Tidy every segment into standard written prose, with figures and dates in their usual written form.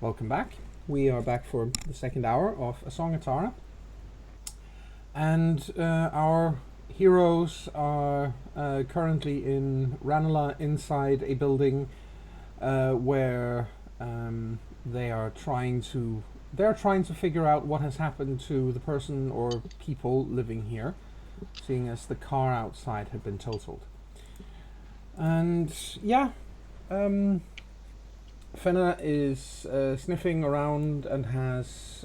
Welcome back. We are back for the second hour of A Song of Tara. And our heroes are currently in Ranelagh inside a building where they are trying to figure out what has happened to the person or people living here, seeing as the car outside had been totaled. And yeah, Fenna is sniffing around and has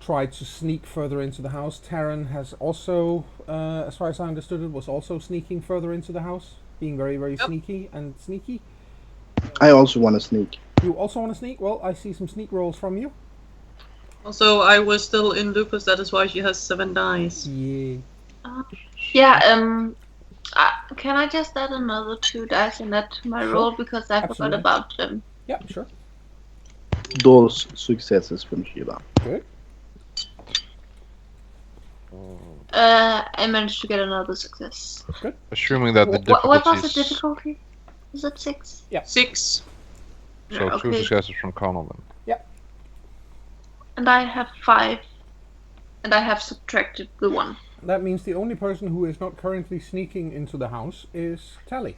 tried to sneak further into the house. Taryn has also, as far as I understood it, was also sneaking further into the house, being very, very sneaky. I also want to sneak. You also want to sneak? Well, I see some sneak rolls from you. Also, I was still in Lupus, that is why she has 7 dice. Yeah. Can I just add another 2 dice in that to my Sure. roll because I Absolutely. forgot about them? Yeah, sure. Dos successes från Shiva. Good. I managed to get another success. Good. Assuming that the What was the difficulties... difficulty? Is it 6? Yeah. 6. So Okay. 2 successes from Connell then. And I have 5. And I have subtracted the 1. That means the only person who is not currently sneaking into the house is Tally.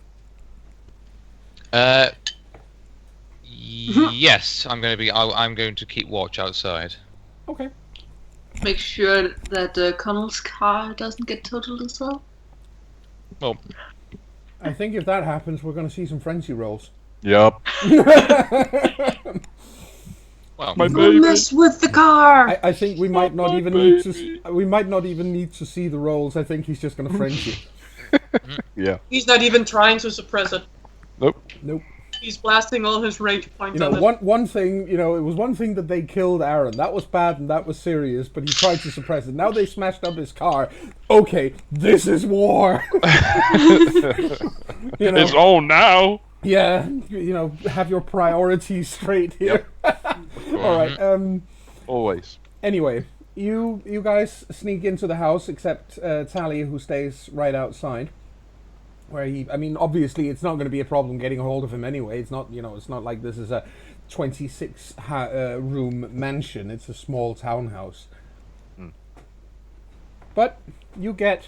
Yes, I'm going to keep watch outside. Okay. Make sure that Connell's car doesn't get totaled as well. Well, I think if that happens, we're going to see some frenzy rolls. Yup. well, My Don't baby. mess with the car! I think we might not even need to. We might not even need to see the rolls. I think he's just going to french you. Yeah. He's not even trying to suppress it. Nope. Nope. He's blasting all his rage points You know, on it. one thing. You know, it was one thing that they killed Aaron. That was bad and that was serious. But he tried to suppress it. Now they smashed up his car. Okay, this is war. You know. It's on now. Yeah. You know, have your priorities straight here. All right. Always. Anyway, you guys sneak into the house, except Tally, who stays right outside. Where I mean, obviously, it's not going to be a problem getting a hold of him anyway. It's not, it's not like this is a 26 room mansion. It's a small townhouse. But you get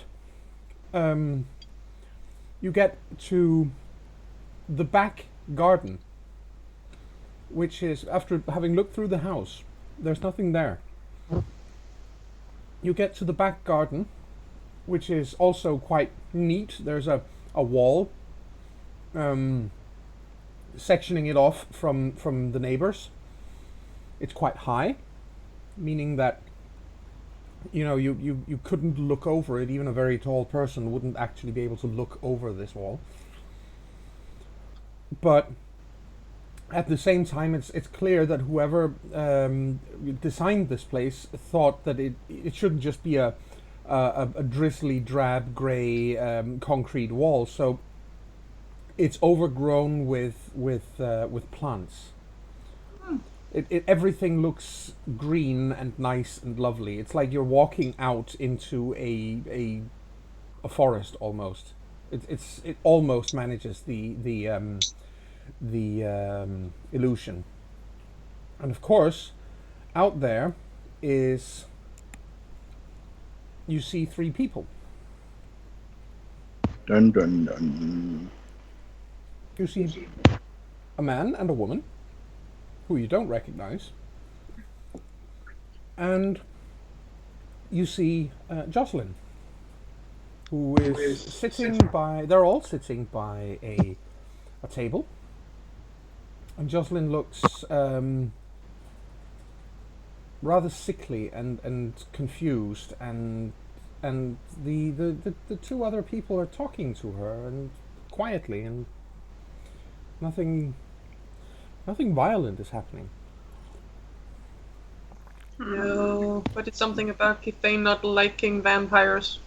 to the back garden, which is, after having looked through the house, there's nothing there. You get to the back garden, which is also quite neat. There's a wall sectioning it off from the neighbors. It's quite high, meaning that you couldn't look over it. Even a very tall person wouldn't actually be able to look over this wall. But at the same time, it's clear that whoever designed this place thought that it shouldn't just be a drizzly, drab, grey concrete wall. So it's overgrown with plants. Everything looks green and nice and lovely. It's like you're walking out into a forest almost. It almost manages the illusion. And of course, out there is, you see 3 people. Dun dun dun. You see a man and a woman who you don't recognize, and you see Jocelyn, who is sitting by. They're all sitting by a table, and Jocelyn looks rather sickly and confused, and the 2 other people are talking to her and quietly, and nothing violent is happening. No, but it's something about Kithane not liking vampires.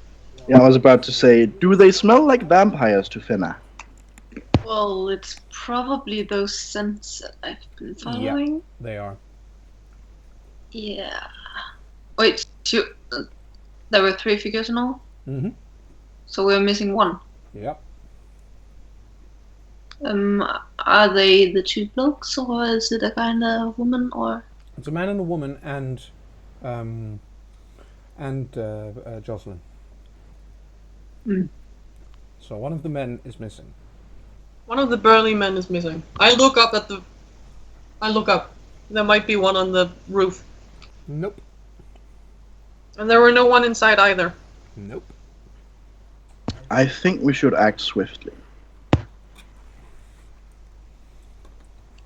Yeah, I was about to say, do they smell like vampires to Fenna? Well, it's probably those scents that I've been following. They are. Yeah. Wait, there were 3 figures in all? Mm-hmm. So we're missing 1. Yep. Are they the two blokes, or is it a kind of woman, or? It's a man and a woman, and Jocelyn. Mm. So one of the men is missing. One of the burly men is missing. I look up. There might be one on the roof. Nope. And there were no one inside either. Nope. I think we should act swiftly.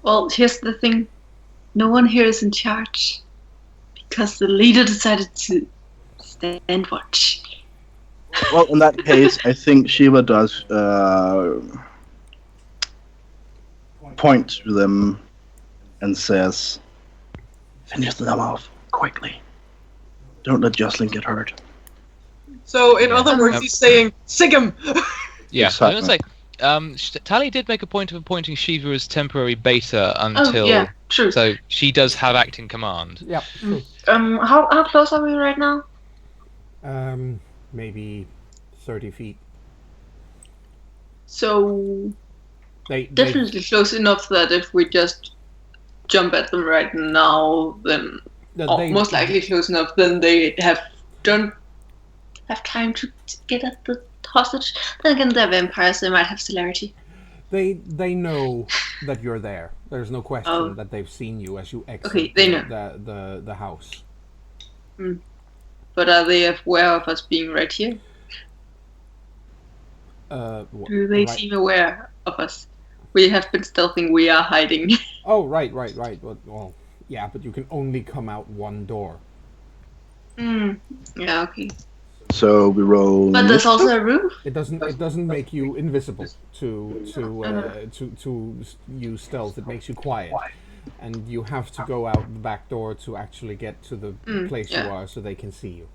Well, here's the thing. No one here is in charge. Because the leader decided to stand watch. Well, in that case, I think Shiva does point to them and says, "Finish them off quickly. Don't let Jocelyn get hurt." So, in other words, Yep. he's saying, "Sig him!" Yeah, I was Exactly. going to say, Tally did make a point of appointing Shiva as temporary beta until... Oh, yeah, true. So she does have acting command. Yeah. True. How close are we right now? Maybe 30 feet. So, They definitely close enough that if we just jump at them right now, then most likely close enough, then they don't have time to get at the hostage. Then again, they're vampires, they might have celerity. They know that you're there. There's no question Oh. that they've seen you as you exit Okay, they know. the house. But are they aware of us being right here? Do they right. seem aware of us? We have been stealthing, we are hiding. Oh, right. Well, yeah, but you can only come out one door. Yeah, okay. So we roll. But there's also a roof? It doesn't make you invisible to use stealth. It makes you quiet, and you have to go out the back door to actually get to the place you are, so they can see you.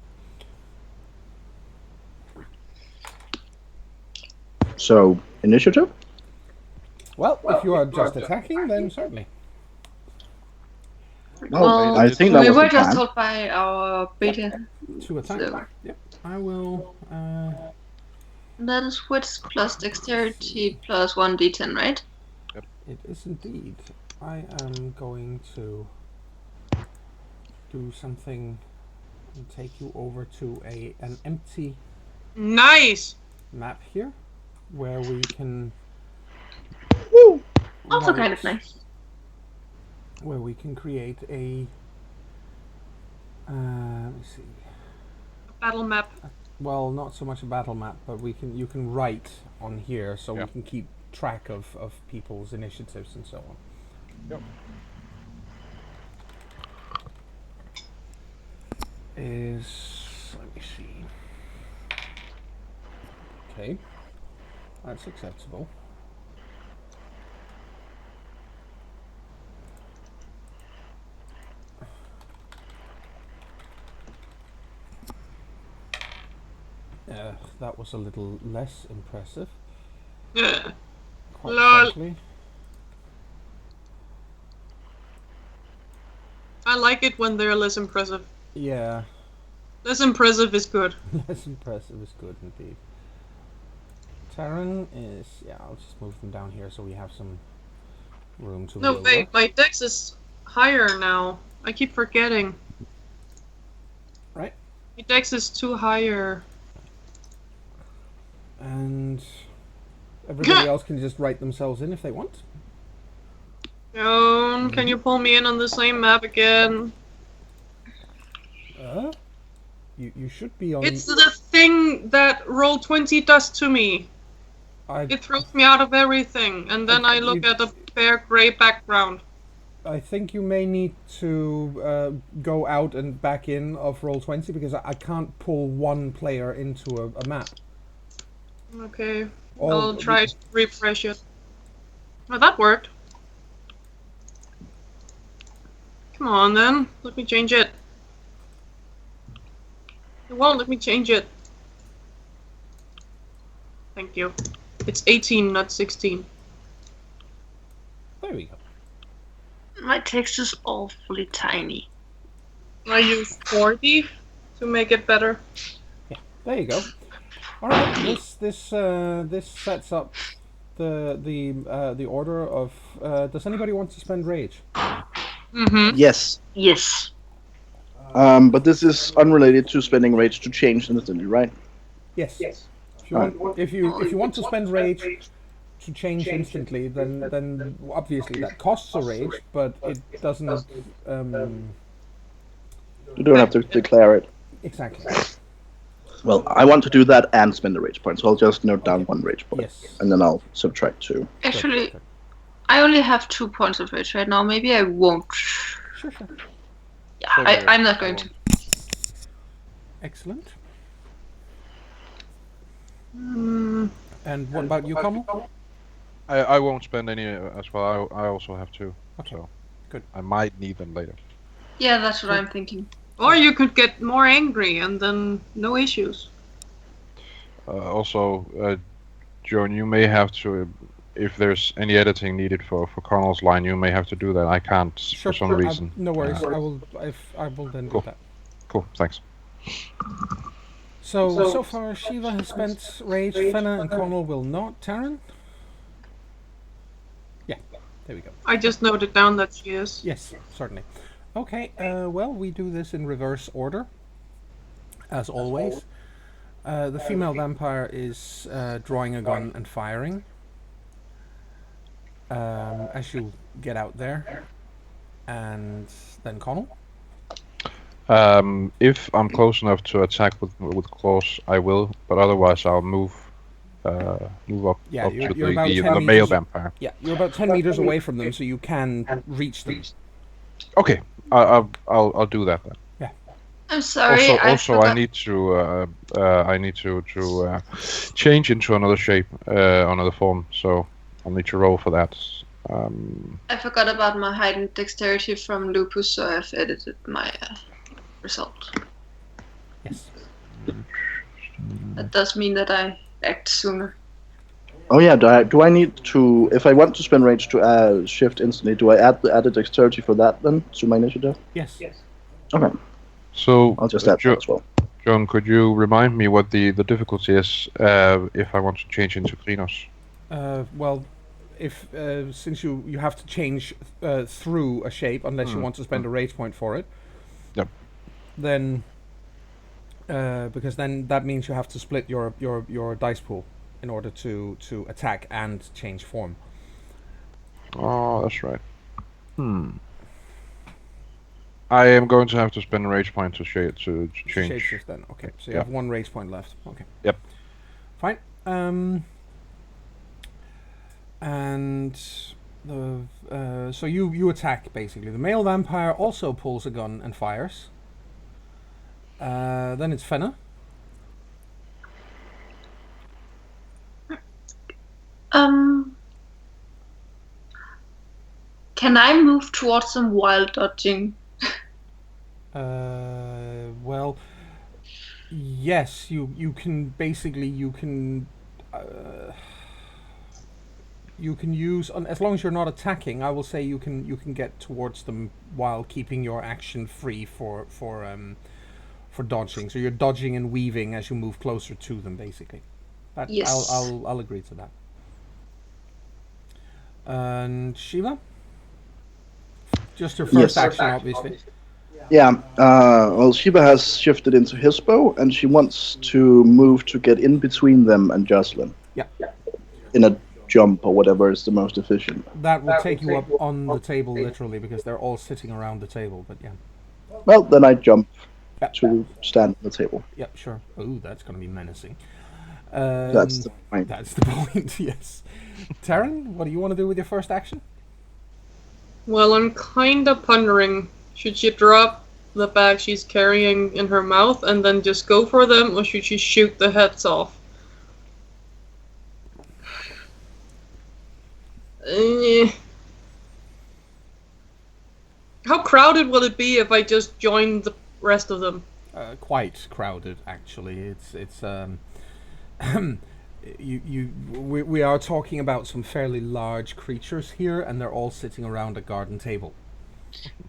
So initiative. Well, if you are just attacking, then certainly. Well, I think that we was were the just plan. told by our beta. To attack. So, Yep. I will. that is wits plus dexterity plus 1d10, right? It is indeed. I am going to do something and take you over to an empty Nice! map here, where we can. Also write- kind of nice. Where we can create a. Let me see. Battle map. Well, not so much a battle map, but you can write on here, so Yeah. we can keep track of people's initiatives and so on. Yep. Let me see. Okay, that's acceptable. That was a little less impressive, Yeah. quite Lol. frankly. I like it when they're less impressive. Yeah, Less impressive is good. less impressive is good indeed. Terran is, yeah, I'll just move them down here so we have some room to No, maneuver. wait, my dex is higher now. I keep forgetting. Right. My dex is too higher. And everybody else can just write themselves in if they want. Joan, can you pull me in on the same map again? You should be on. It's the thing that Roll20 does to me. It throws me out of everything, and then I look at a bare grey background. I think you may need to go out and back in of Roll20 because I can't pull one player into a map. Okay, Oh, I'll try to refresh it. Oh, that worked. Come on then, let me change it. It won't let me change it. Thank you. It's 18, not 16. There we go. My text is awfully tiny. I use 40 to make it better. There you go. All right, this sets up the order of. Does anybody want to spend rage? Mm-hmm. Yes. Yes. But this is unrelated to spending rage to change instantly, right? Yes. If you want to spend rage to change instantly, then obviously that costs a rage, but it doesn't. You don't have to declare it. Exactly. Well, I want to do that and spend the rage point, so I'll just note down 1 rage point. Yes. And then I'll subtract 2. Actually, Good. I only have 2 points of rage right now. Maybe I won't. Sure. Yeah, I'm not going to. Excellent. Mm, And what about you, Kamal? I won't spend any as well. I also have 2. Okay. So Good. I might need them later. Yeah, that's what I'm thinking. or you could get more angry and then no issues. Also, Joan, you may have to, if there's any editing needed for Connell's line, you may have to do that. I can't for some reason. No worries. I will then Cool. do that. Cool, thanks. So far Shiva has spent rage. Fenna and Connell will not. Taryn? Yeah. There we go. I just noted down that she is. Yes, certainly. Okay, well, we do this in reverse order, as always. The female vampire is drawing a gun and firing as you get out there. And then Connell? If I'm close enough to attack with claws, I will, but otherwise I'll move up Yeah, to you're about 10 the male meters. vampire. Yeah, you're about 10 meters away from them, so you can reach them. Okay, I'll do that then. I'm sorry. Also, I need to change into another shape, another form. So I'll need to roll for that. I forgot about my heightened dexterity from lupus, so I've edited my result. Yes. That does mean that I act sooner. Oh yeah, do I need to, if I want to spend rage to shift instantly, do I add the added dexterity for that then to my initiative? Yes. Okay, So I'll just add that as well. John, could you remind me what the difficulty is if I want to change into Klinos? Well, if since you have to change through a shape, unless you want to spend a rage point for it. Yep. Then, because then that means you have to split your dice pool in order to attack and change form. Oh, that's right. I am going to have to spend a rage point to change. Shapeshift then. Okay, so you have 1 rage point left. Okay. Yep. Fine. And the so you attack basically. The male vampire also pulls a gun and fires. Then it's Fenna. Can I move towards some while dodging? Well, yes, you can basically you can use as long as you're not attacking. I will say you can get towards them while keeping your action free for dodging. So you're dodging and weaving as you move closer to them, basically. That, Yes. I'll agree to that. And Shiva, just your first action, obviously. Yeah, well, Shiva has shifted into his bow, and she wants to move to get in between them and Jocelyn. Yeah. In a jump or whatever is the most efficient. That will take you up on the table, literally, because they're all sitting around the table, but yeah. Well, then I jump to stand on the table. Yeah, sure. Oh, that's going to be menacing. That's the point. That's the point, yes. Taryn, what do you want to do with your first action? Well, I'm kinda pondering, should she drop the bag she's carrying in her mouth and then just go for them, or should she shoot the heads off? How crowded will it be if I just joined the rest of them? Quite crowded, actually. It's we are talking about some fairly large creatures here, and they're all sitting around a garden table.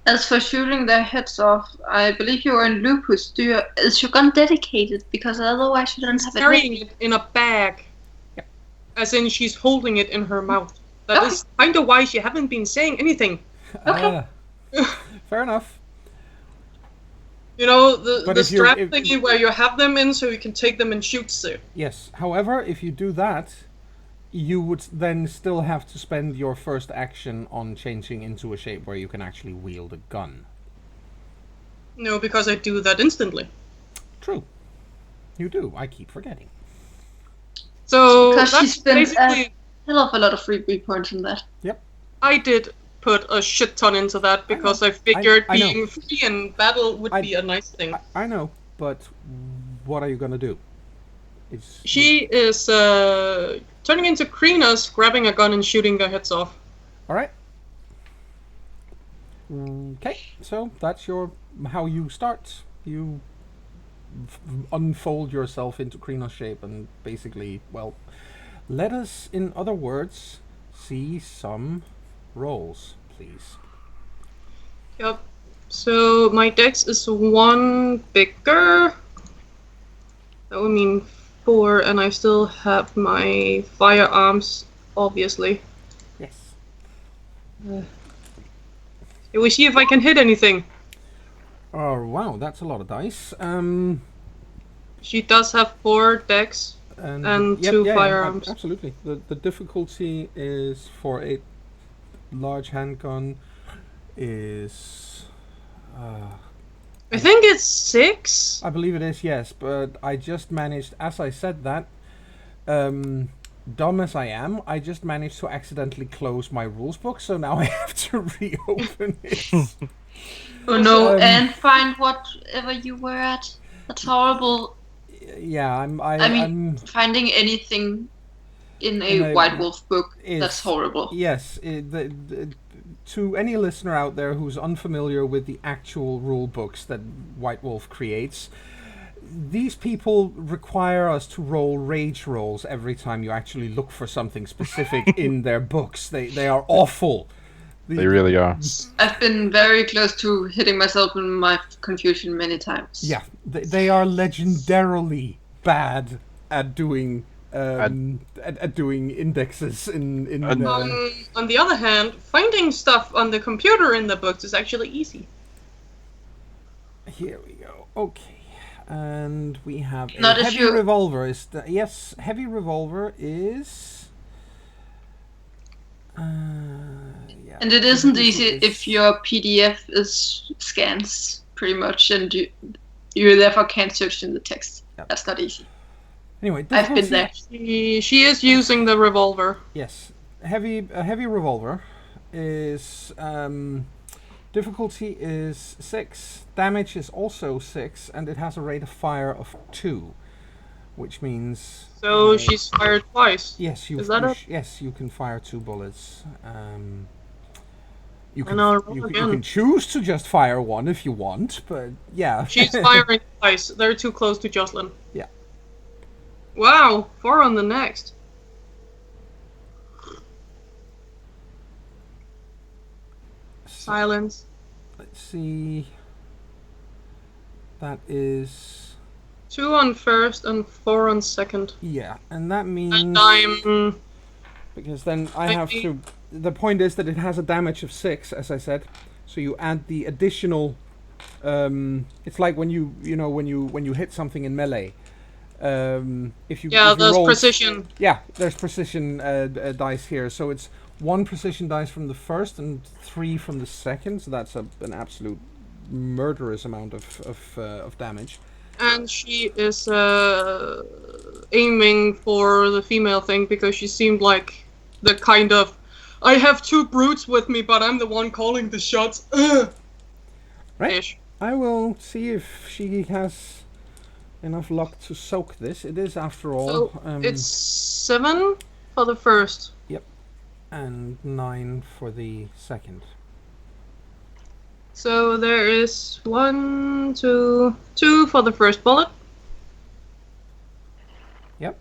As for shooting their heads off, I believe you are in lupus. Is your gun dedicated? Because otherwise you don't have it. Carrying it in a bag. As in, she's holding it in her mouth. That is kind of why she haven't been saying anything. Okay. Fair enough. You know, But the if you're- strap thingy where you have them in so you can take them and shoot them. Yes. However, if you do that, you would then still have to spend your first action on changing into a shape where you can actually wield a gun. No, because I do that instantly. True. You do. I keep forgetting. So Because she that's spent basically... hell of a lot of free points on that. Yep. I did put a shit ton into that because I figured I know. being free in battle would be a nice thing. I know, but what are you gonna do? She is turning into Kreenos, grabbing a gun and shooting their heads off. Alright. Okay, so that's how you start. You unfold yourself into Kreenos shape and basically, well, let us, in other words, see some rolls, please. Yep. So my dex is 1 bigger. That would mean 4, and I still have my firearms, obviously. Yes. We see if I can hit anything. Oh wow, that's a lot of dice. She does have 4 dex and 2 firearms. Absolutely. The difficulty is for a large handgun is. I think it's 6. I believe it is, yes, but I just managed, as I said that, dumb as I am, I just managed to accidentally close my rules book, so now I have to reopen it. Oh no, and find whatever you were at. That's horrible. Yeah, I mean, finding anything in a White Wolf book, that's horrible. Yes, to any listener out there who's unfamiliar with the actual rule books that White Wolf creates, these people require us to roll rage rolls every time you actually look for something specific in their books. They are awful. They really are. I've been very close to hitting myself in my confusion many times. Yeah, they are legendarily bad at doing at doing indexes in on the other hand, finding stuff on the computer in the books is actually easy. Here we go. Okay, and we have Not a if heavy you- revolver. Yes, heavy revolver is. Yeah. And it isn't difficulty easy is- if your PDF is scans, pretty much, and you therefore can't search in the text. Yep. That's not easy. Anyway, I've been there. She is using the revolver. Yes, a heavy revolver is difficulty is 6, damage is also 6, and it has a rate of fire of 2, which means. So she's fired twice. Yes, Is that it? yes, you can fire 2 bullets. You And I'll roll you again. can choose to just fire 1 if you want, but yeah. She's firing twice. They're too close to Jocelyn. Yeah. Wow, 4 on the next. Silence. Let's see. That is 2 on first and 4 on second. yeah, and that means And I'm... because then I have Maybe- to. The point is that it has a damage of 6, as I said. So you add the additional. It's like when you hit something in melee. If you Yeah, if you there's roll, precision. Yeah, there's precision dice here. So it's 1 precision dice from the first and 3 from the second. So that's an absolute murderous amount of damage. And she is aiming for the female thing because she seemed like the kind of, I have 2 brutes with me, but I'm the one calling the shots. Right. Ish. I will see if she has enough luck to soak this. It is, after all, So it's 7 for the first. and 9 for the second. So there is 1, 2, 2 for the first bullet. Yep.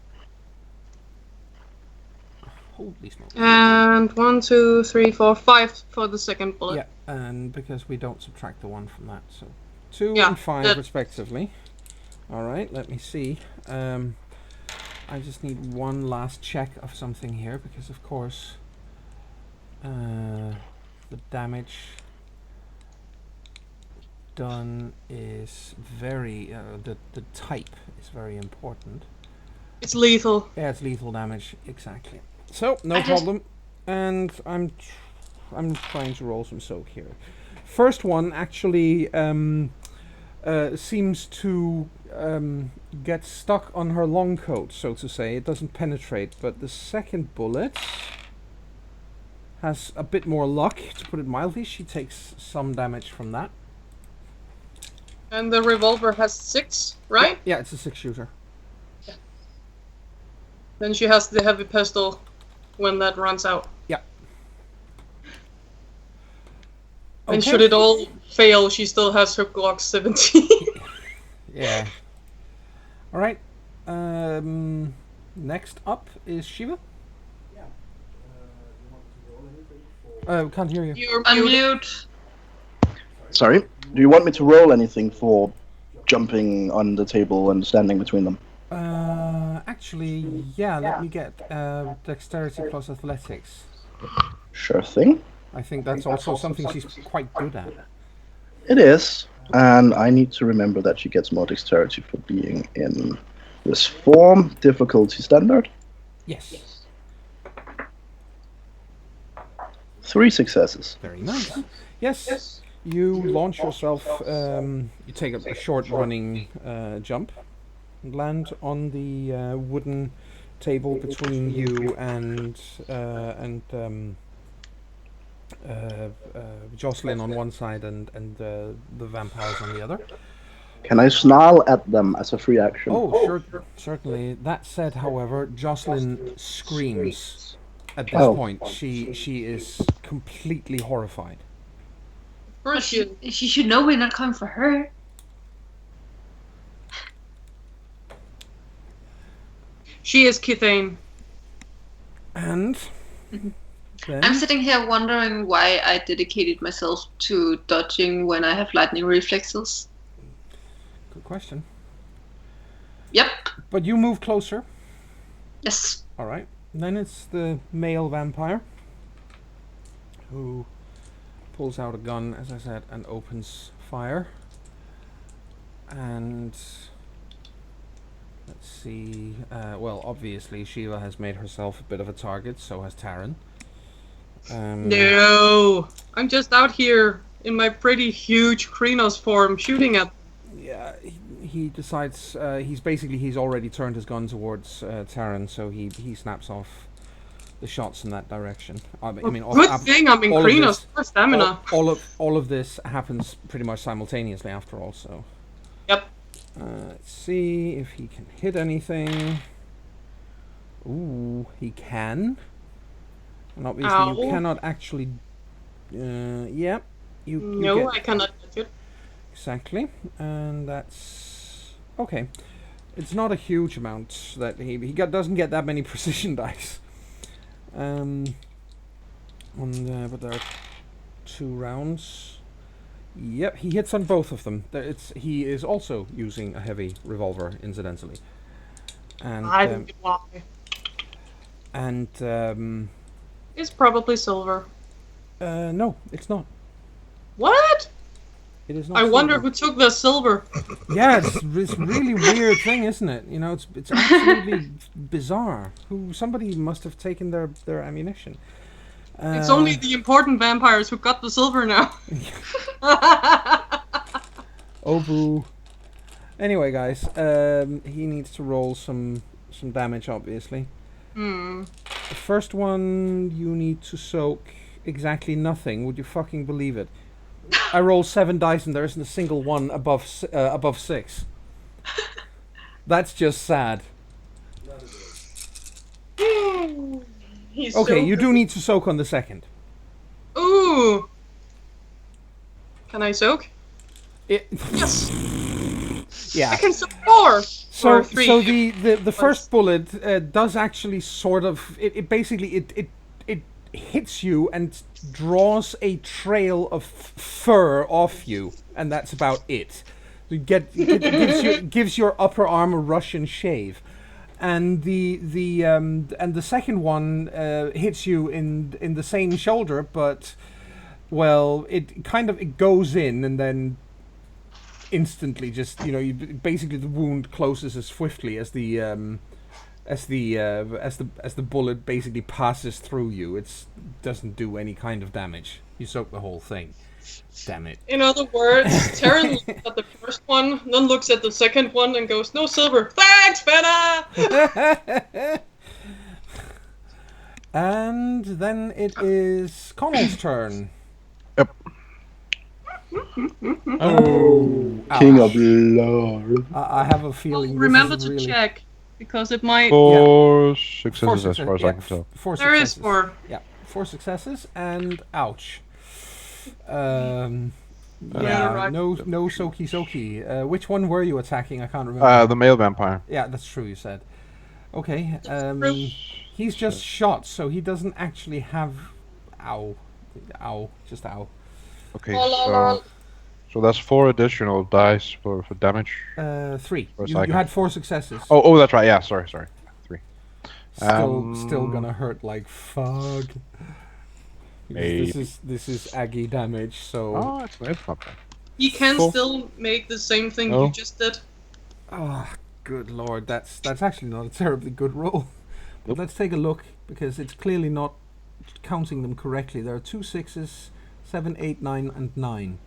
Holy smoke. And 1, 2, 3, 4, 5 for the second bullet. Yeah, and because we don't subtract the 1 from that, so 2 Yeah, and 5 that- respectively. All right, let me see. I just need one last check of something here, because of course the damage done is very the type is very important. It's lethal. Yeah, it's lethal damage, exactly. So no problem, and I'm trying to roll some soak here. First one actually seems to get stuck on her long coat, so to say. It doesn't penetrate, but the second bullet has a bit more luck, to put it mildly. She takes some damage from that. And the revolver has 6, right? Yeah, it's a 6-shooter. Yeah. Then she has the heavy pistol when that runs out. Yeah. And should it all fail, she still has her Glock 17. Yeah. Alright. Next up is Shiva. Can't hear you. You're Unmute. Sorry. Do you want me to roll anything for jumping on the table and standing between them? Actually, yeah, let me get dexterity plus athletics. Sure thing. I think that's also something she's quite good at. It is. And I need to remember that she gets more dexterity for being in this form. Difficulty standard. Yes. 3 successes. Very nice. Yes. You launch yourself, you take a short running jump and land on the wooden table between you and Jocelyn on one side and the vampires on the other. Can I snarl at them as a free action? Oh, sure, certainly. That said, however, Jocelyn screams at this point. She is completely horrified. She should know we're not coming for her. She is Kithane. And then I'm sitting here wondering why I dedicated myself to dodging when I have lightning reflexes. Good question. Yep. But you move closer. Yes. Alright. Then it's the male vampire who pulls out a gun, as I said, and opens fire. And let's see. Well, obviously Shiva has made herself a bit of a target, so has Taryn. No, I'm just out here in my pretty huge Krynos form shooting at. Yeah, he decides he's already turned his gun towards Taryn, so he snaps off the shots in that direction. Good thing I'm in Krynos for stamina. All of this happens pretty much simultaneously after all. So. Yep. Let's see if he can hit anything. Ooh, he can. And obviously you cannot actually. Yeah. No, I cannot touch it. Exactly, and that's okay. It's not a huge amount that he doesn't get that many precision dice. But there are 2 rounds. Yep, he hits on both of them. He is also using a heavy revolver, incidentally. And I don't know why. And it's probably silver. No, it's not. What? It is not. I wonder who took the silver. Yeah, it's a really weird thing, isn't it? You know, it's absolutely bizarre. Somebody must have taken their ammunition. It's only the important vampires who got the silver now. Oh boo. Anyway, guys, he needs to roll some damage, obviously. The first one you need to soak exactly nothing. Would you fucking believe it? I roll 7 dice and there isn't a single one above 6. That's just sad. Okay, you do need to soak on the second. Ooh. Can I soak? Yes. Yeah. I can soak 4. So 3. So the first bullet does actually sort of it basically hits you and draws a trail of fur off you, and that's about it. Gives your upper arm a Russian shave, and the second one hits you in the same shoulder, but well, it goes in and then instantly just basically the wound closes as swiftly as the bullet basically passes through you. It doesn't do any kind of damage. You soak the whole thing. Damn it. In other words, Terran looks at the first one, then looks at the second one and goes, "No silver. Thanks, Fenna!" And then it is Connell's turn. Yep. Oh, King of Lord. I have a feeling. Remember this to is really... check, because it might... Four successes as far as I can tell. 4 There successes. is 4. Yeah, 4 successes, and ouch. Yeah, right. No soki. Which one were you attacking? I can't remember. The male vampire. Yeah, that's true. You said. Okay. true. He's just shot, so he doesn't actually have. Ow, just ow. Okay, so that's 4 additional dice for damage. 3. Or You had 4 successes. Oh, that's right. Yeah, sorry. 3. Still gonna hurt like fuck. This is Aggie damage, so. Oh, it's not bad. He can Cool. still make the same thing Oh. you just did. Oh, good lord, that's actually not a terribly good roll. But Nope. let's take a look, because it's clearly not counting them correctly. There are 2 6s, 7, 8, 9, and 9.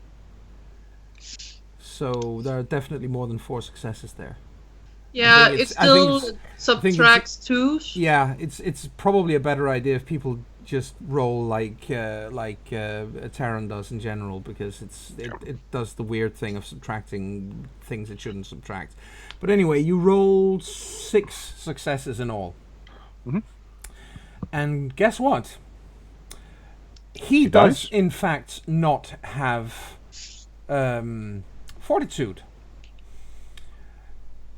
So there are definitely more than 4 successes there. Yeah, think it it's- I think still it's- subtracts 2s. Yeah, it's probably a better idea if people just roll like a Terran does in general, because it does the weird thing of subtracting things it shouldn't subtract. But anyway, you rolled 6 successes in all. Mhm. And guess what? He dies? does in fact not have fortitude.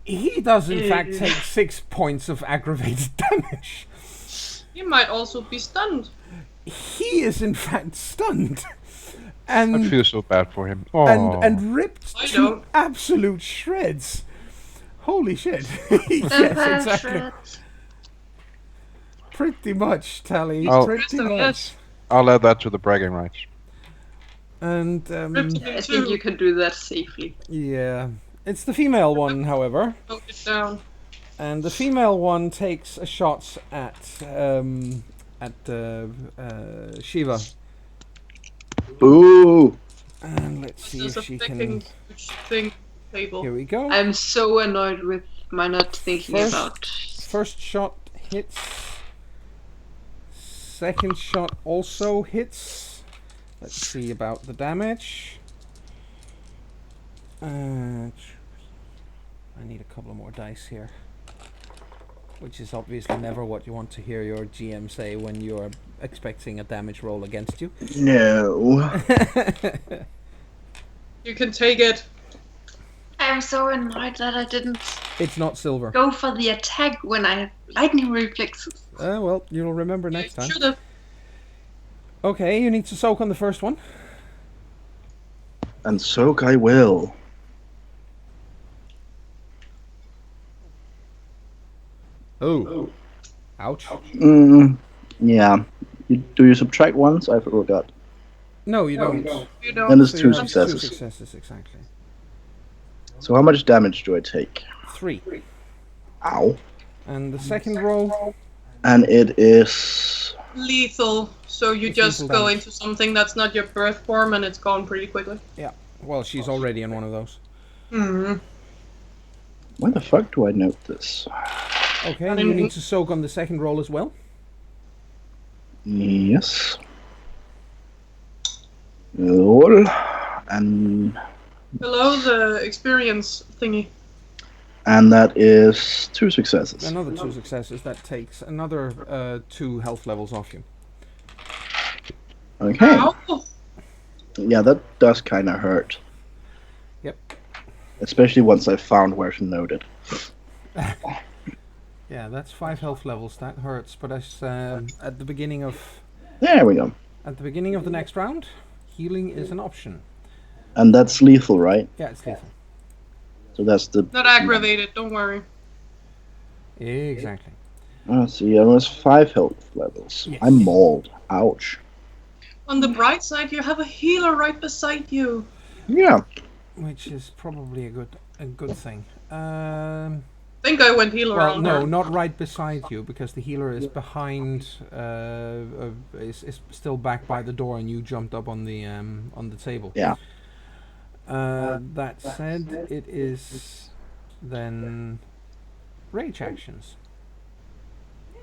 He does in fact take 6 points of aggravated damage. He might also be stunned. He is in fact stunned. I And feel so bad for him. Oh, and ripped I to don't. absolute shreds. Holy shit. Yes, exactly. Pretty much, Tally. Oh. Pretty Yes. much. I'll add that to the bragging rights. And Ripped to I think you can do that safely. yeah, it's the female one, however, Note it down. and the female one takes a shot at Shiva, Ooh. and let's see There's if a she fucking can. huge thing table. Here we go. I'm so annoyed with my not thinking First- about. First shot hits. Second shot also hits. Let's see about the damage. I need a couple more dice here. Which is obviously never what you want to hear your GM say when you're expecting a damage roll against you. No. You can take it. I'm so annoyed that I didn't It's not silver. go for the attack when I have lightning reflexes. Well, you'll remember next time. Should have. Okay, you need to soak on the first one. And soak I will. Oh. Ouch. Yeah. Do you subtract ones? I forgot. No, you don't. You Then don't. there's So 2 you have 2 successes. successes, exactly. So how much damage do I take? 3. Ow. And the second roll. And it is... Lethal. So you It's just lethal go damage. into something that's not your birth form and it's gone pretty quickly. Well, she's already in one of those. Hmm. Why the fuck do I note this? Okay, and you need to soak on the second roll as well. Yes. Roll. And Below the experience thingy. that is 2 successes. Another 2 successes. That takes another 2 health levels off you. Okay. Ow. Yeah, that does kind of hurt. Yep. Especially once I found where to note it. Yeah, that's 5 health levels. That hurts. But as at the beginning of There we go. the next round, healing is an option. And that's lethal, right? Yeah, it's lethal. So that's the... Not aggravated, don't worry. Exactly. Let's see, I was 5 health levels. Yes. I'm mauled. Ouch. On the bright side, you have a healer right beside you. Yeah. Which is probably a good thing. I think I went healer Well, on no, her. not right beside you, because the healer is behind, is still back by the door, and you jumped up on the table. Yeah. That said, it is then rage actions.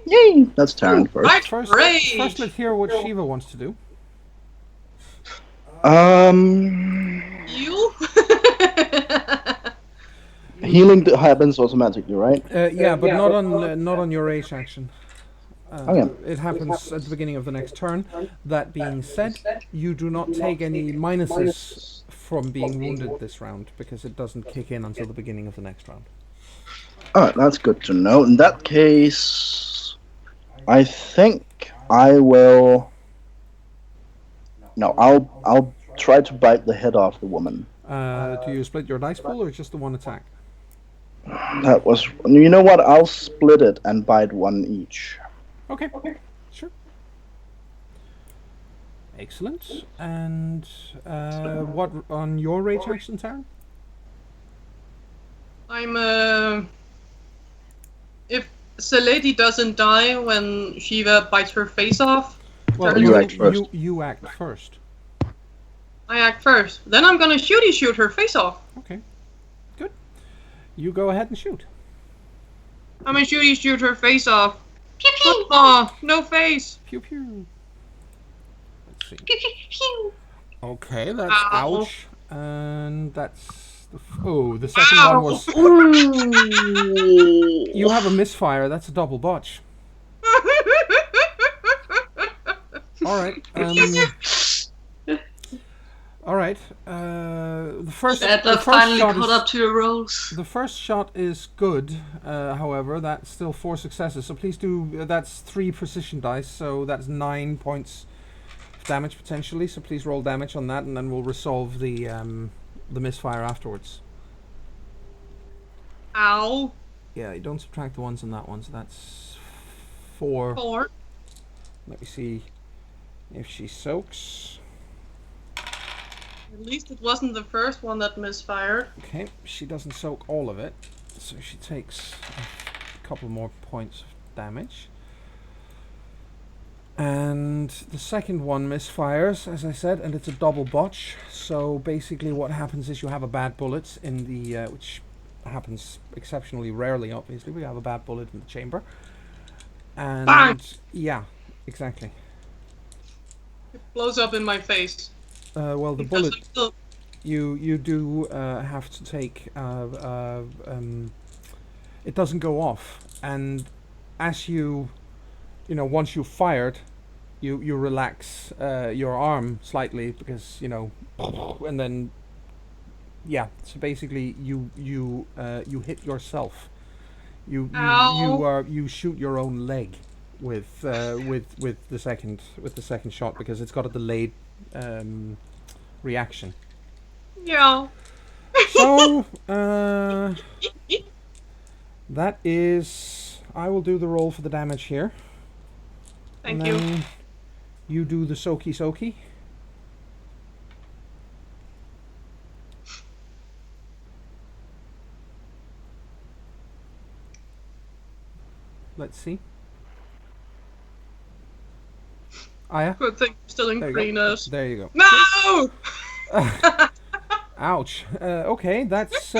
Yay! That's Taryn first. Right, First, rage. let's hear what Shiva wants to do. You? Healing happens automatically, right? Yeah, but not on your rage action. Okay. It happens at the beginning of the next turn. That being said, you do not take any minuses from being wounded this round, because it doesn't kick in until the beginning of the next round. Alright, that's good to know. In that case, I think I will. No, I'll try to bite the head off the woman. Do you split your dice pool or just the one attack? That was. You know what? I'll split it and bite one each. Okay, sure. Excellent. And what on your rage action, Taryn? I'm if the lady doesn't die when Shiva bites her face off, Well, You act first. You act first. I act first. Then I'm gonna shoot her face off. Okay, good. You go ahead and shoot. I'm gonna shoot her face off. Pew pew. Oh, no face. Pew pew. Let's see. Pew pew pew. Okay, that's Ow. ouch, and that's the second one was. Ooh. You have a misfire. That's a double botch. All right. All right. The first finally shot caught is, up to your rolls. the first shot is good. However, that's still 4 successes. So please do. That's 3 precision dice. So that's 9 points of damage potentially. So please roll damage on that, and then we'll resolve the misfire afterwards. Ow. Yeah, you don't subtract the ones on that one. So that's 4. 4. Let me see if she soaks. At least it wasn't the first one that misfired. Okay, she doesn't soak all of it, so she takes a couple more points of damage. And the second one misfires, as I said, and it's a double botch. So basically what happens is you have a bad bullet in the, which happens exceptionally rarely, obviously. We have a bad bullet in the chamber. And Bang! yeah, exactly. It blows up in my face. Well, the Because bullet... I'm still... You do have to take it doesn't go off, and as once you've fired, you relax your arm slightly, because and then so basically you hit yourself. You shoot your own leg with the second shot, because it's got a delayed reaction. Yeah. So, that is... I will do the roll for the damage here. Thank and you. then you do the soaky. Let's see. Aya? Good thing I'm still in There you go. greeners. There you go. No! Ouch. Okay, that's...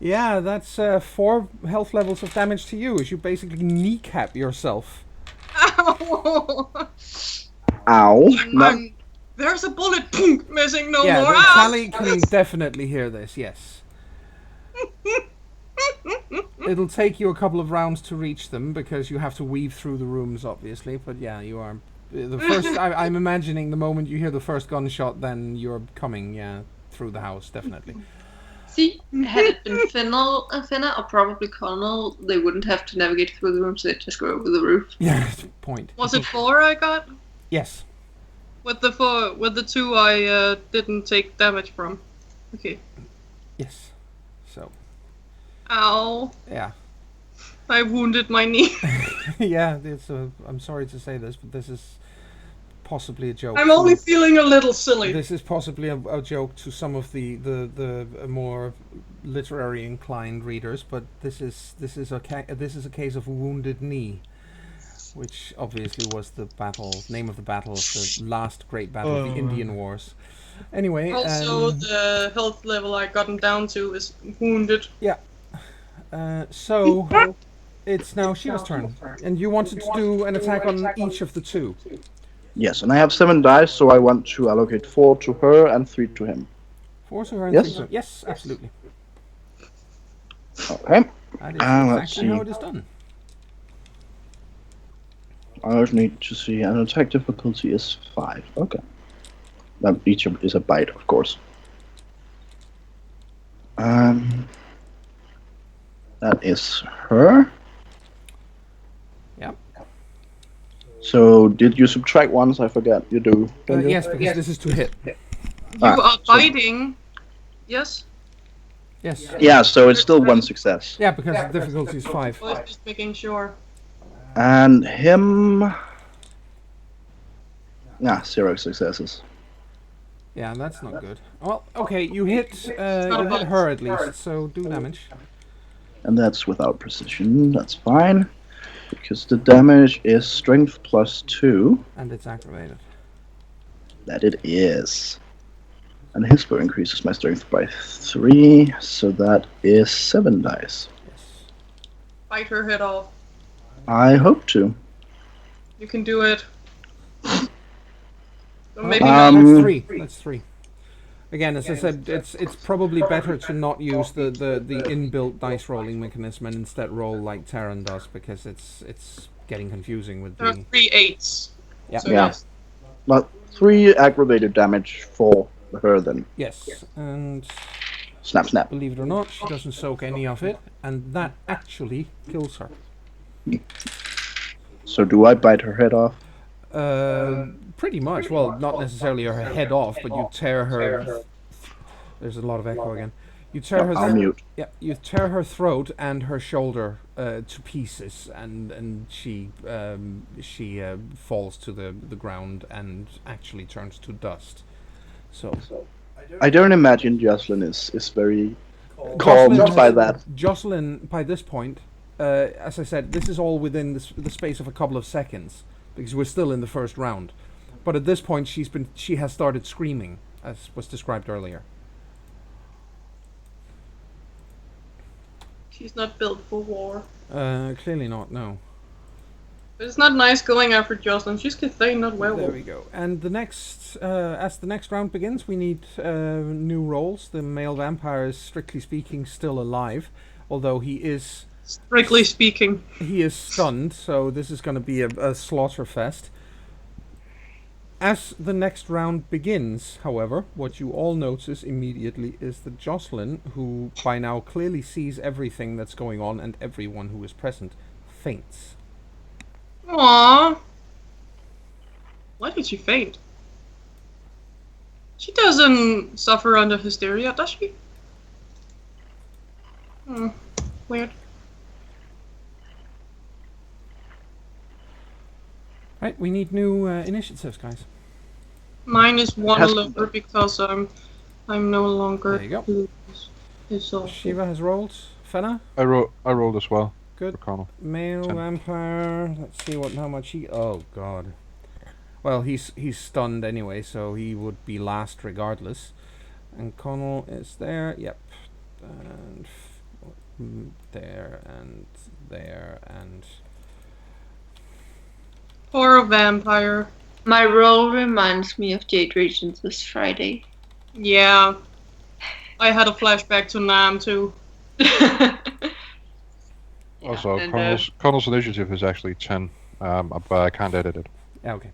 yeah, that's 4 health levels of damage to you, as you basically kneecap yourself. Ow! Ow. No. There's a bullet missing no Yeah, more. Tally can definitely hear this, yes. It'll take you a couple of rounds to reach them, because you have to weave through the rooms, obviously. But yeah, you are... The first... I'm imagining the moment you hear the first gunshot, then you're coming, through the house, definitely. See, had it been Finna or probably Connell, they wouldn't have to navigate through the rooms, they'd just go over the roof. Yeah, point. Was it 4 I got? Yes. With the 2 I didn't take damage from. Okay. Yes. So... Ow. Yeah. I wounded my knee. Yeah, I'm sorry to say this, but this is possibly a joke. I'm only feeling a little silly. This is possibly a joke to some of the more literary inclined readers, but this is a case of wounded knee, which obviously was the name of the battle of the last great battle of the Indian Wars. Anyway, also the health level I gotten down to is wounded. Yeah. So it's now Shiva's turn, and you wanted to do an attack on each of the two. Yes, and I have 7 dice, so I want to allocate 4 to her and 3 to him. 4 to her and 3 to him. Yes, absolutely. Okay. That is let's exactly see. how it is done. I just need to see, an attack difficulty is 5. Okay. That each is a bite, of course. That is her. Yep. So, did you subtract ones? I forget. You do. Don't you? Yes, because this is to hit. You are biting. Yes? Yes. Yeah, so it's still 1 success. Yeah, because the difficulty is 5. I was just making sure. And him... 0 successes. Yeah, that's not good. Well, okay, you hit her at least, so do damage. And that's without precision. That's fine. Because the damage is strength plus 2. And it's activated. That it is. And his bow increases my strength by 3, so that is 7 dice. Yes. Bite her head off. I hope to. You can do it. So maybe That's 3. That's 3. Again, as I said, it's probably better to not use the inbuilt dice rolling mechanism and instead roll like Terran does, because it's getting confusing with there are the... 3 8s. Yeah. So Yeah. yes. But 3 aggravated damage for her then. Yes, and Snap, snap. believe it or not, she doesn't soak any of it, and that actually kills her. So do I bite her head off? Pretty much. Well, not necessarily her head off, but you tear her... There's a lot of echo again. You tear her... I'll mute. Yeah, you tear her throat and her shoulder to pieces, and she falls to the ground and actually turns to dust. So I don't imagine Jocelyn is very calmed by that. Jocelyn, by this point, as I said, this is all within the space of a couple of seconds, because we're still in the first round. But at this point, she has started screaming, as was described earlier. She's not built for war. Clearly not. No. But it's not nice going after Jocelyn. She's Cathane, not Werewolf. There we go. And the next, as the next round begins, we need new roles. The male vampire is, strictly speaking, still alive, although he is... Strictly speaking. He is stunned, so this is going to be a slaughter fest. As the next round begins, however, what you all notice immediately is that Jocelyn, who by now clearly sees everything that's going on and everyone who is present, faints. Aww. Why did she faint? She doesn't suffer under hysteria, does she? Weird. Right, we need new initiatives, guys. Mine is 1 lower because I'm no longer. There you go. Shiva has rolled. Fenna? I rolled as well. Good. For Connell. Male 10. vampire. Let's see how much he... Oh, God. Well, he's stunned anyway, so he would be last regardless. And Connell is there. Yep. And there and there and... For a vampire. My role reminds me of Jade Regions this Friday. Yeah. I had a flashback to Nam too. Also, and, Connell's initiative is actually 10, but I can't edit it. Yeah, okay.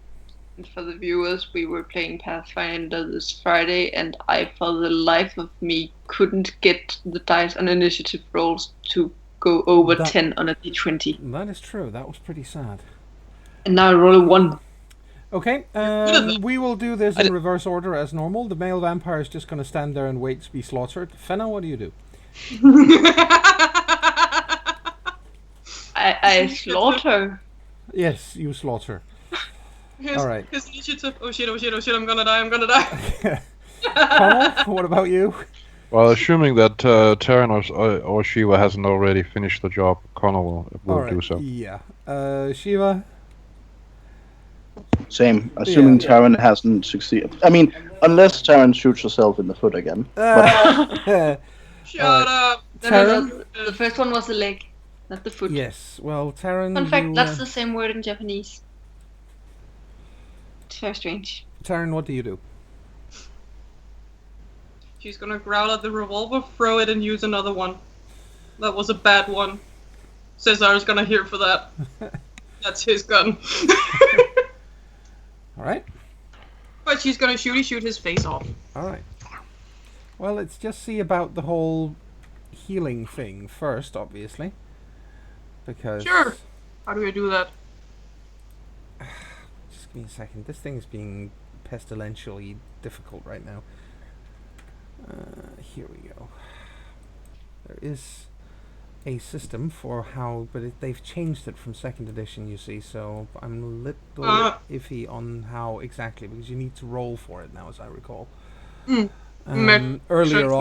And for the viewers, we were playing Pathfinder this Friday, and I, for the life of me, couldn't get the dice on initiative rolls to go over 10 on a d20. That is true. That was pretty sad. And now I roll a 1. Okay, we will do this in reverse order as normal. The male vampire is just going to stand there and wait to be slaughtered. Fenna, what do you do? I slaughter. Yes, you slaughter. His, All right. His initiative. Oh shit! I'm gonna die. Connell, what about you? Well, assuming that Terran or Shiva hasn't already finished the job, Connor will do so. Yeah. Shiva? Same. Assuming Terran hasn't succeeded. I mean, unless Terran shoots herself in the foot again. Shut up. No, the first one was the leg, not the foot. Yes. Well, Terran. Fun fact: that's the same word in Japanese. It's very strange. Terran, what do you do? She's gonna growl at the revolver, throw it, and use another one. That was a bad one. Cesar's gonna hear for that. That's his gun. Alright. But she's gonna shoot his face off. Alright. Well, let's just see about the whole healing thing first, obviously. Because... Sure. How do we do that? Just give me a second. This thing is being pestilentially difficult right now. Here we go. There is a system for how, but they've changed it from 2nd edition, you see, so I'm a little iffy on how exactly, because you need to roll for it now, as I recall. Earlier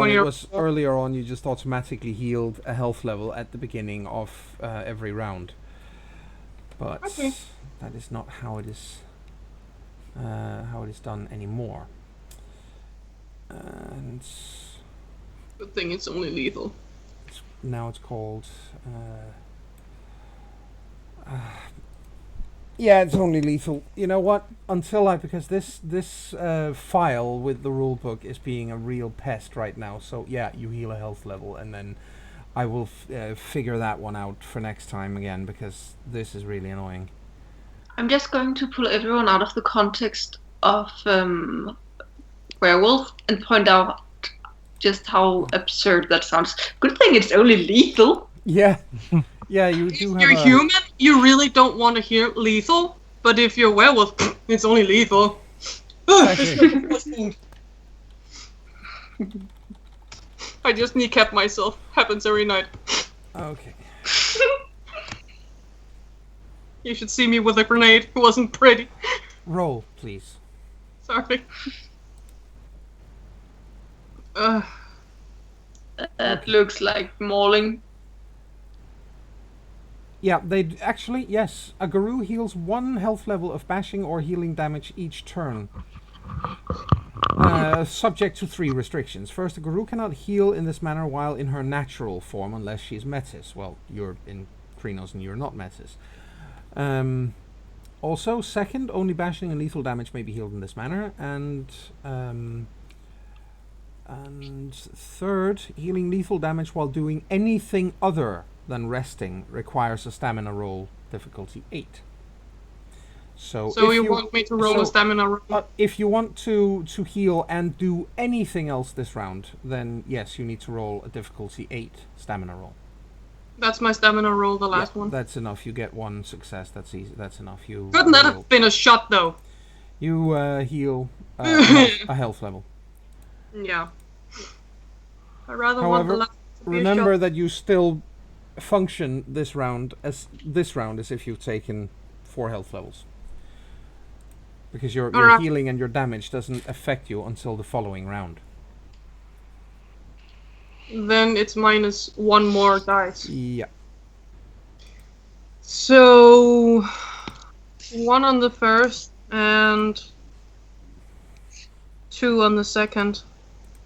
on you just automatically healed a health level at the beginning of every round, but that is not how it is done anymore. And good thing it's only lethal. Now it's called yeah, it's only lethal. You know what? Because this file with the rulebook is being a real pest right now. So yeah, you heal a health level, and then I will figure that one out for next time again, because this is really annoying. I'm just going to pull everyone out of the context of Werewolf and point out just how absurd that sounds. Good thing it's only lethal. Yeah. Yeah, you do have If you're human, you really don't want to hear lethal, but if you're werewolf, it's only lethal. Exactly. I just kneecap myself. Happens every night. Okay. You should see me with a grenade. It wasn't pretty. Roll, please. Sorry. That looks like mauling. Yeah, they actually, yes. A Guru heals 1 health level of bashing or healing damage each turn. Subject to 3 restrictions. First, a Guru cannot heal in this manner while in her natural form unless she is Metis. Well, you're in Krynos and you're not Metis. Also, second, only bashing and lethal damage may be healed in this manner. And third, healing lethal damage while doing anything other than resting requires a stamina roll, difficulty 8. So you want me to roll a stamina roll? If you want to heal and do anything else this round, then yes, you need to roll a difficulty 8 stamina roll. That's my stamina roll, the last one. That's enough. You get 1 success. That's easy. That's enough. Couldn't that have been a shot, though? You heal a health level. Yeah. I rather However, want the last to be remember a shot. that you still function this round as if you've taken 4 health levels, because your healing and your damage doesn't affect you until the following round. Then it's minus 1 more dice. Yeah. So 1 on the first and 2 on the second.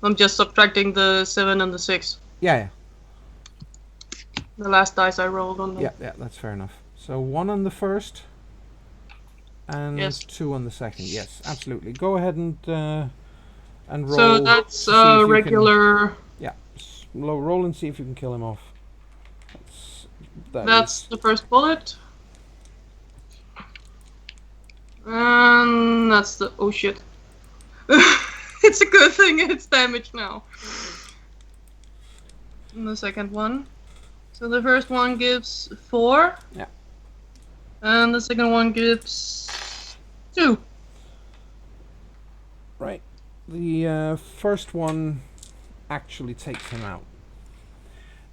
I'm just subtracting the 7 and the 6. Yeah. The last dice I rolled on them. Yeah, that's fair enough. So 1 on the first and Yes. 2 on the second. Yes, absolutely. Go ahead and roll. So that's regular. Roll and see if you can kill him off. That's the first bullet. And that's the... Oh shit. It's a good thing it's damaged now. And the second one. So the first one gives 4. Yeah. And the second one gives 2. Right. The first one actually takes him out.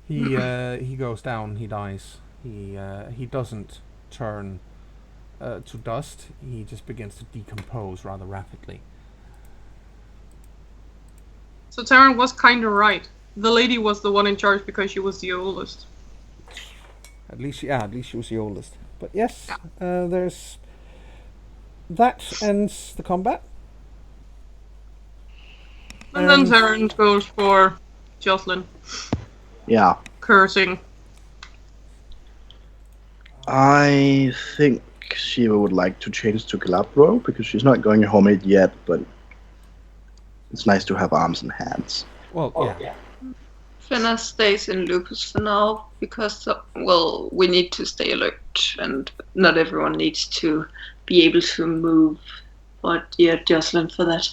He goes down, he dies. He doesn't turn to dust. He just begins to decompose rather rapidly. So Taryn was kind of right. The lady was the one in charge because she was the oldest. At least she was the oldest. But yes, there's that ends the combat. And then Taryn goes for Jocelyn. Yeah. Cursing. I think Shiva would like to change to Galabro because she's not going home yet, but it's nice to have arms and hands. Well, yeah. Finna stays in Lupus for now because, we need to stay alert and not everyone needs to be able to move. But yeah, Jocelyn for that.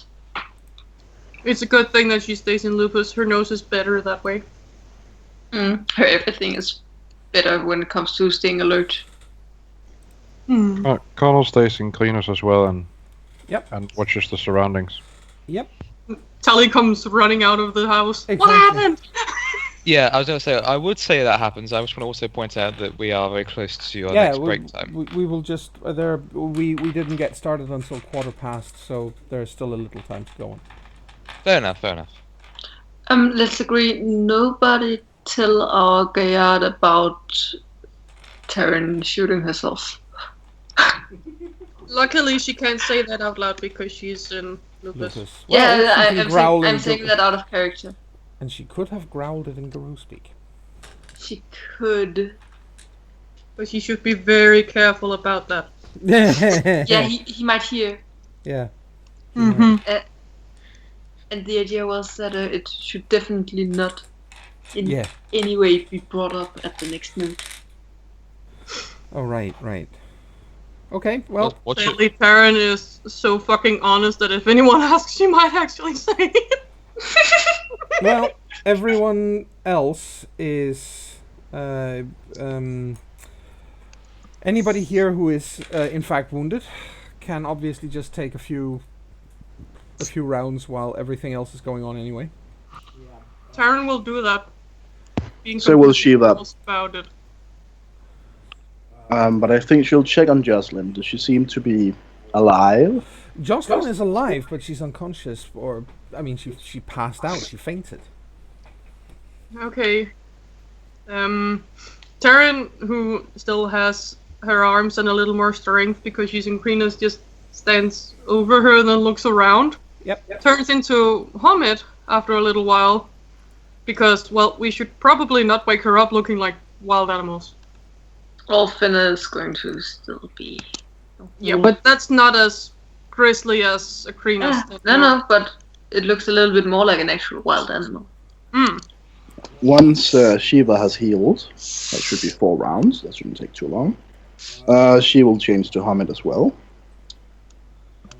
It's a good thing that she stays in Lupus. Her nose is better that way. Her everything is better when it comes to staying alert. Connell stays in cleaners as well and watches the surroundings. Yep. Tally comes running out of the house. Exactly. What happened? Yeah, I was going to say, I would say that happens. I just want to also point out that we are very close to our next break time. We will just we didn't get started until 1:15, so there's still a little time to go on. Fair enough. Let's agree, nobody tell our Gaillard about Taryn shooting herself. Luckily, she can't say that out loud because she's in Lupus. Well, yeah, I'm saying that out of character. And she could have growled it in Garou speak. She could. But she should be very careful about that. Yeah, he might hear. Yeah. Mm-hmm. And the idea was that it should definitely not in Yeah. any way be brought up at the next note. Oh, right. Okay, well... Sadly, Taryn is so fucking honest that if anyone asks, she might actually say it. Well, everyone else is... anybody here who is, in fact, wounded can obviously just take a few rounds while everything else is going on anyway. Taryn will do that. So will Shiva. About it. But I think she'll check on Jocelyn. Does she seem to be alive? Jocelyn is alive, but she's unconscious, she passed out, she fainted. Okay. Taryn, who still has her arms and a little more strength because she's in Kreenus, just stands over her and then looks around. Yep. Turns into Hamid after a little while. Because, we should probably not wake her up looking like wild animals. Finna is going to still be... Yeah, but that's not as grisly as a Kreenus. No, but it looks a little bit more like an actual wild animal. Once Shiva has healed, that should be 4 rounds, that shouldn't take too long, she will change to Hamid as well.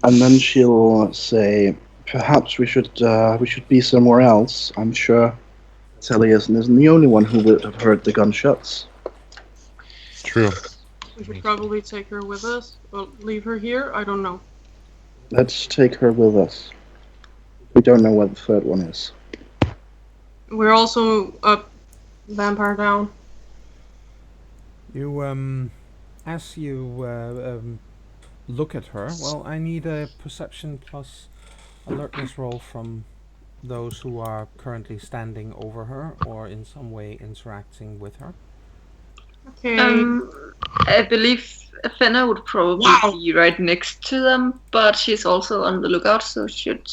And then she'll say, perhaps we should be somewhere else. I'm sure Talius isn't the only one who would have heard the gunshots. True. We should probably take her with us, or leave her here, I don't know. Let's take her with us. We don't know where the third one is. We're also up Vampire Down. You, as you look at her, I need a perception plus alertness roll from those who are currently standing over her or in some way interacting with her. Okay. I believe Fenna would probably be right next to them, but she's also on the lookout, so should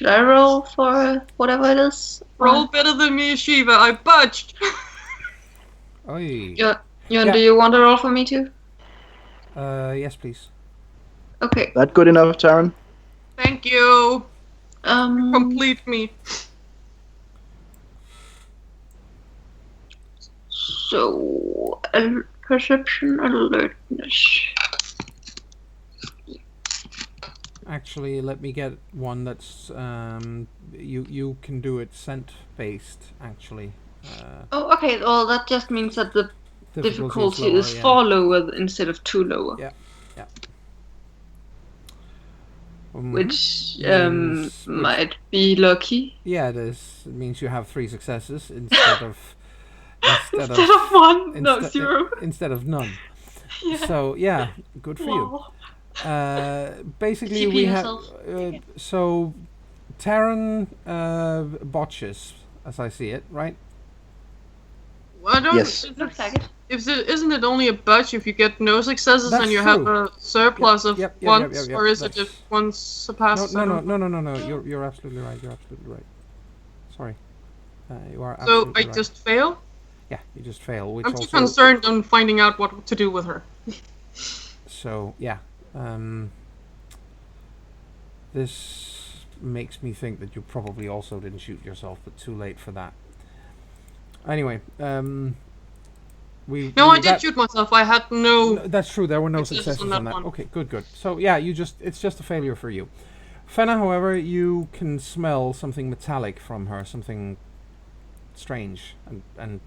I roll for whatever it is? Roll better than me, Shiva, I budged! Oi. Yeah. Do you want to roll for me too? Yes, please. Okay. That good enough, Taryn? Thank you! Complete me. So, perception alertness. Actually, let me get one that's you can do it scent based. Actually. Okay. Well, that just means that the difficulty is lower, 4 lower instead of 2 lower. Yeah. Which might be lucky. Yeah, it is. It means you have 3 successes instead of instead of one. No, zero. Instead of none. Yeah. So yeah, good for you. Basically, TP we have so Terran botches, as I see it, right? Well, I don't. Yes. Looks like it. Isn't it only a budge if you get no successes and you have a surplus of ones, or is it if one surpasses? No. You're absolutely right. You're absolutely right. Sorry, you are. So absolutely I right. just fail. Yeah, you just fail. Which I'm too also concerned on finding out what to do with her. So yeah, this makes me think that you probably also didn't shoot yourself, but too late for that. Anyway, I did shoot myself. I had no. That's true. There were no successes on that. Okay, good. So yeah, it's just a failure for you. Fenna, however, you can smell something metallic from her, something strange and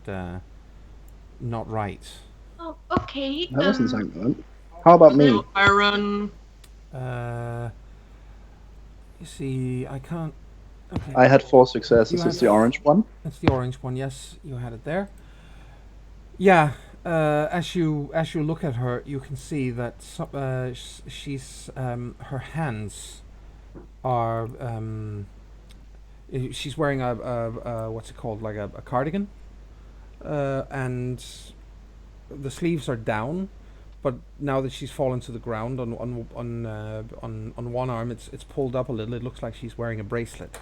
not right. Oh, okay. That doesn't sound good. How about me? Iron. You see, I can't. Okay. I had 4 successes. It's the orange one. It's the orange one. Yes, you had it there. Yeah. As you look at her, you can see that she's her hands are she's wearing a what's it called, like a cardigan, and the sleeves are down. But now that she's fallen to the ground on one arm, it's pulled up a little. It looks like she's wearing a bracelet,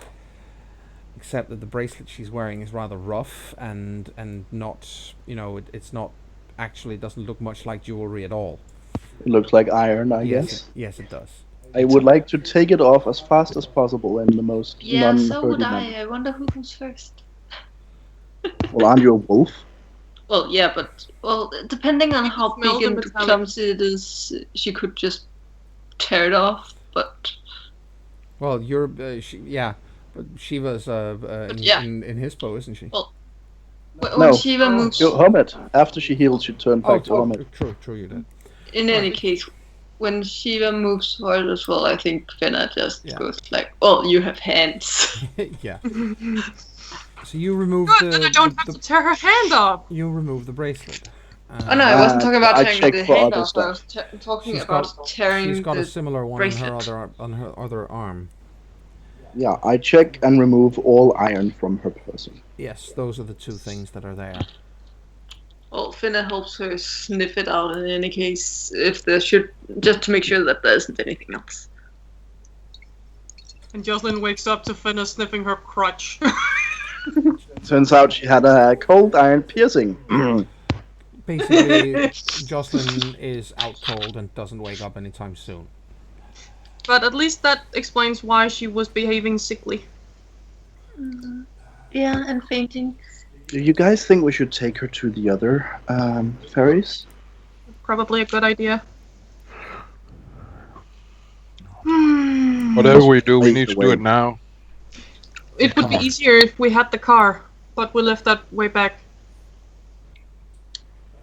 except that the bracelet she's wearing is rather rough and not, it's not actually, doesn't look much like jewelry at all. It looks like iron, I guess. Yes, it does. I would like to take it off as fast as possible in the most non-hurting so would I. manner. I wonder who goes first. Well, aren't you a wolf? Well, yeah, but depending on how big and clumsy it is, she could just tear it off. But well, you're but Shiva's in his bow, isn't she? Well, when Shiva moves, Hermit. After she healed, she turned back to Hermit. True, you did. In any case, when Shiva moves forward as well, I think Fenna just goes like, "Oh, you have hands." Yeah. So you remove then I don't have to tear her hand off. You remove the bracelet. Oh no, I wasn't talking about tearing the hand off. I was talking about tearing. She's got the a similar one on her other arm. Yeah, I check and remove all iron from her person. Yes, those are the two things that are there. Well, Finna helps her sniff it out in any case, if there should, just to make sure that there isn't anything else. And Jocelyn wakes up to Finna sniffing her crutch. Turns out she had a cold iron piercing. Basically, Jocelyn is out cold and doesn't wake up anytime soon. But at least that explains why she was behaving sickly. Yeah, and fainting. Do you guys think we should take her to the other ferries? Probably a good idea. Whatever we do, we need to do it now. It would be easier if we had the car, but we left that way back.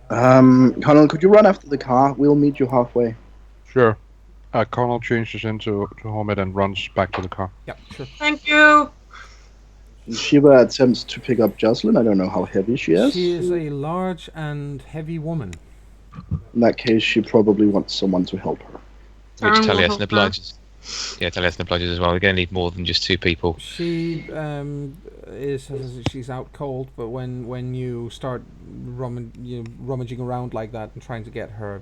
Connell, could you run after the car? We'll meet you halfway. Sure. Connell changes into Hermit and runs back to the car. Yeah, sure. Thank you. Shiva attempts to pick up Jocelyn. I don't know how heavy she is. She is a large and heavy woman. In that case, she probably wants someone to help her. Which Taliesin obliges. Yeah, Taliesin obliges as well. We're going to need more than just 2 people. She she's out cold, but when you start rummaging around like that and trying to get her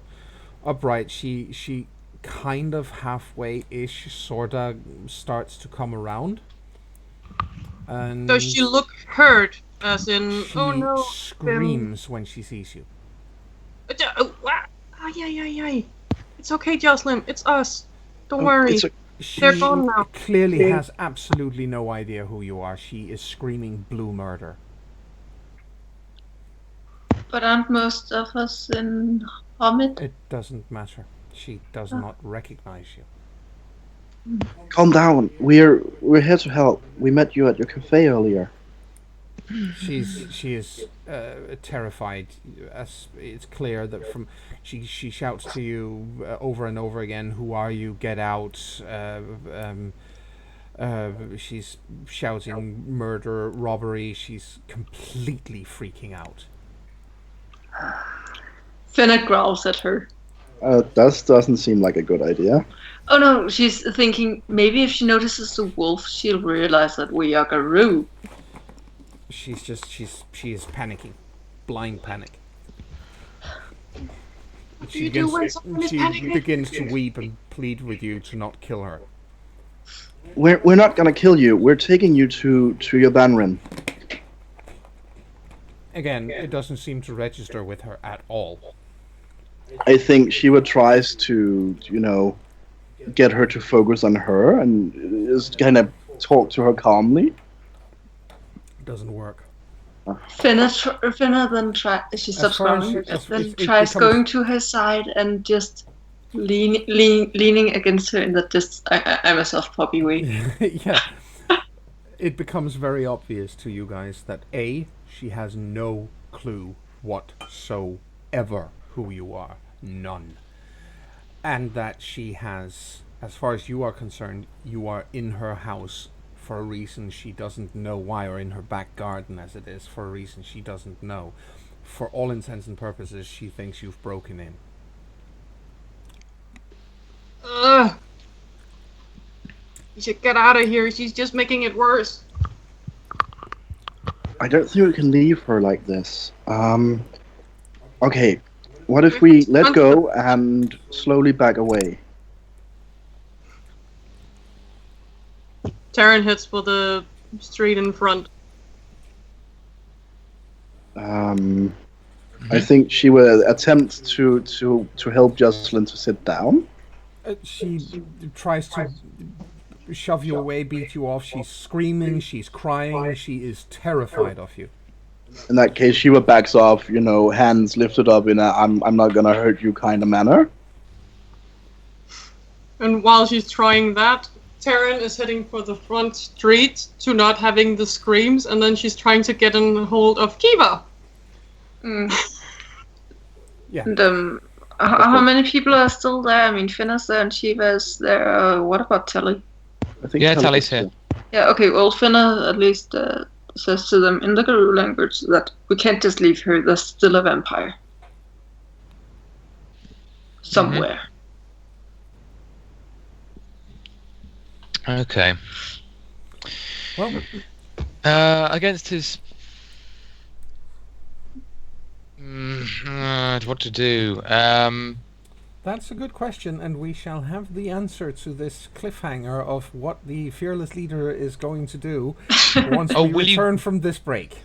upright, she kind of halfway-ish sorta starts to come around. And does she look hurt? As in, oh no! Screams when she sees you. It's okay, Jocelyn. It's us. Don't worry. They're gone now. She clearly has absolutely no idea who you are. She is screaming blue murder. But aren't most of us in Hermit? It doesn't matter. She does not recognize you. Calm down. We're here to help. We met you at your cafe earlier. She is terrified. As it's clear that from she shouts to you over and over again, "Who are you? Get out!" She's shouting murder, robbery. She's completely freaking out. Finna growls at her. That doesn't seem like a good idea. Oh no, she's thinking maybe if she notices the wolf, she'll realize that we are Garou. She is panicking. Blind panic. What do you do when someone is panicking? She begins to weep and plead with you to not kill her. We're not gonna kill you. We're taking you to your Banrin. Again, it doesn't seem to register with her at all. I think she would try to, get her to focus on her and just kind of talk to her calmly. It doesnning work. Finna then tries. She stops growling. Then tries going to her side and just leaning against her in that just I'm a soft puppy way. Yeah. It becomes very obvious to you guys that A, she has no clue whatsoever who you are. None. And that she has, as far as you are concerned, you are in her house for a reason she doesn't know why, or in her back garden as it is, for a reason she doesn't know. For all intents and purposes, she thinks you've broken in. You should get out of here. She's just making it worse. I don't think we can leave her like this. Okay, what if we let go and slowly back away? Taryn hits for the street in front. I think she will attempt to help Jocelyn to sit down. She tries to shove you away, beat you off. She's screaming, she's crying, she is terrified of you. In that case, Shiva backs off, hands lifted up in a I'm not gonna hurt you kind of manner. And while she's trying that, Taryn is heading for the front street to not having the screams, and then she's trying to get in hold of Kiva. Yeah. And how many people are still there? I mean, Finna's there and Shiva's there. What about Telly? I think Tally's here. Yeah, okay, well, Finna at least says to them in the Garou language that we can't just leave her, there's still a vampire. Somewhere. Okay. Well, against his... what to do? That's a good question, and we shall have the answer to this cliffhanger of what the fearless leader is going to do once we return from this break.